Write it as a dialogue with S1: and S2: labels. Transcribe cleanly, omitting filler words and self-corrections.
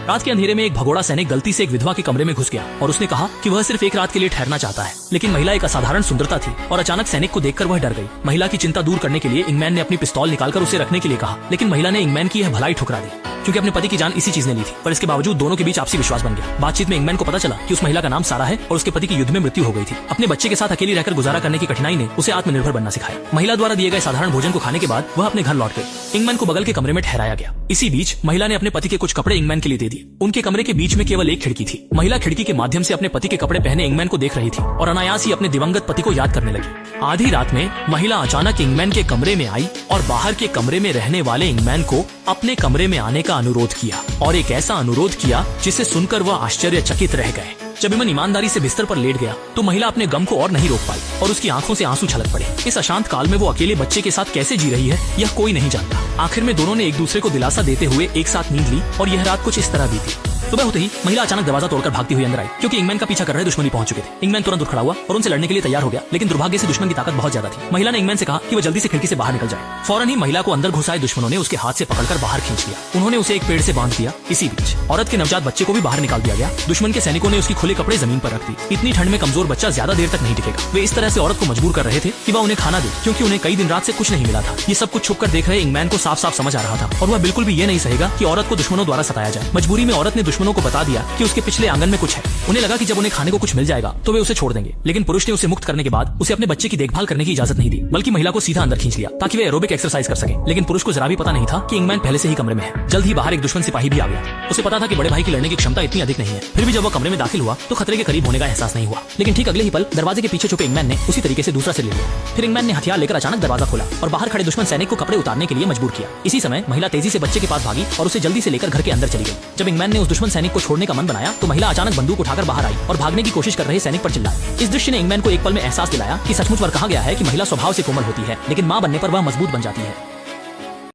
S1: रात के अंधेरे में एक भगोड़ा सैनिक गलती से एक विधवा के कमरे में घुस गया और उसने कहा कि वह सिर्फ एक रात के लिए ठहरना चाहता है। लेकिन महिला एक असाधारण सुंदरता थी और अचानक सैनिक को देखकर वह डर गई। महिला की चिंता दूर करने के लिए इंगमैन ने अपनी पिस्तौल निकालकर उसे रखने के लिए कहा, लेकिन महिला ने इंगमैन की यह भलाई ठुकरा दी क्योंकि अपने पति की जान इसी चीज ने ली थी। पर इसके बावजूद दोनों के बीच आपसी विश्वास बन गया। बातचीत में इंगमैन को पता चला कि उस महिला का नाम सारा है और उसके पति की युद्ध में मृत्यु हो गई थी। अपने बच्चे के साथ अकेली रहकर गुजारा करने की कठिनाई ने उसे आत्मनिर्भर बनना सिखाया। महिला द्वारा दिए गए साधारण भोजन को खाने के बाद वह अपने घर लौट गई। इंगमैन को बगल के कमरे में ठहराया गया। इसी बीच महिला ने अपने पति के कुछ कपड़े इंगमैन के लिए दे दिए। उनके कमरे के बीच में केवल एक खिड़की थी। महिला खिड़की के माध्यम से अपने पति के कपड़े पहने इंगमैन को देख रही थी और अनायास ही अपने दिवंगत पति को याद करने लगी। आधी रात में महिला अचानक इंगमैन के कमरे में आई और बाहर के कमरे में रहने वाले इंगमैन को अपने कमरे में आने का अनुरोध किया और एक ऐसा अनुरोध किया जिसे सुनकर वह आश्चर्यचकित रह गए। जब इमन ईमानदारी से बिस्तर पर लेट गया तो महिला अपने गम को और नहीं रोक पाई और उसकी आंखों से आंसू छलक पड़े। इस अशांत काल में वो अकेले बच्चे के साथ कैसे जी रही है यह कोई नहीं जानता। आखिर में दोनों ने एक दूसरे को दिलासा देते हुए एक साथ नींद ली और यह रात कुछ इस तरह बीती। सुबह होते ही महिला अचानक दरवाजा तोड़कर भागती हुई अंदर आई क्योंकि इंगमैन का पीछा कर रहे दुश्मन पहुंच चुके थे। इंगमैन तुरंत उठ खड़ा हुआ और उनसे लड़ने के लिए तैयार हो गया, लेकिन दुर्भाग्य से दुश्मन की ताकत बहुत ज्यादा थी। महिला ने इंगमैन से कहा कि वह जल्दी से खिड़की से बाहर निकल जाए। फौरन ही महिला को अंदर घुसाए दुश्मनों ने उसके हाथ से पकड़कर बाहर खींच लिया। उन्होंने उसे एक पेड़ से बांध दिया। इसी बीच औरत के नवजात बच्चे को भी बाहर निकाल दिया गया। दुश्मन के सैनिकों ने उसकी खुले कपड़े जमीन पर रख दी। इतनी ठंड में कमजोर बच्चा ज्यादा देर तक नहीं टिकेगा। वे इस तरह से औरत को मजबूर कर रहे थे कि वह उन्हें खाना दे क्योंकि उन्हें कई दिन रात से कुछ नहीं मिला था। ये सब कुछ छुपकर देख रहे इंगमैन को साफ साफ समझ आ रहा था और वह बिल्कुल भी ये नहीं सहेगा कि औरत को दुश्मनों द्वारा सताया जाए। मजबूरी में औरत ने दुश्मनों को बता दिया कि उसके पिछले आंगन में कुछ है। उन्हें लगा कि जब उन्हें खाने को कुछ मिल जाएगा तो वे उसे छोड़ देंगे, लेकिन पुरुष ने उसे मुक्त करने के बाद उसे अपने बच्चे की देखभाल करने की इजाजत नहीं दी, बल्कि महिला को सीधा अंदर खींच लिया ताकि वे एरोबिक एक्सरसाइज कर सके। लेकिन पुरुष को जरा भी पता नहीं था कि इंगमैन पहले से ही कमरे में है। जल्द ही बाहर एक दुश्मन सिपाही भी आ गया। उसे पता था कि बड़े भाई की लड़ने की क्षमता इतनी अधिक नहीं है। फिर भी जब वो कमरे में दाखिल हुआ तो खतरे के करीब होने का एहसास नहीं हुआ। लेकिन ठीक अगले ही पल दरवाजे के पीछे छुपे इंगमैन ने उसी तरीके से दूसरा सिर ले लिया। फिर इंगमैन ने हथियार लेकर अचानक दरवाजा खोला और बाहर खड़े दुश्मन सैनिक को कपड़े उतारने के लिए मजबूर किया। इसी समय महिला तेजी से बच्चे के पास भागी और उसे जल्दी से लेकर घर के अंदर चली गई। जब इंगमैन ने उस दुश्मन सैनिक को छोड़ने का मन बनाया तो महिला अचानक बंदूक उठाकर बाहर आई और भागने की कोशिश कर रहे सैनिक पर चिल्लाई। इस दृश्य ने इंगमैन को एक पल में एहसास दिलाया कि सचमुच पर कहा गया है कि महिला स्वभाव से कोमल होती है, लेकिन मां बनने पर वह मजबूत बन जाती है।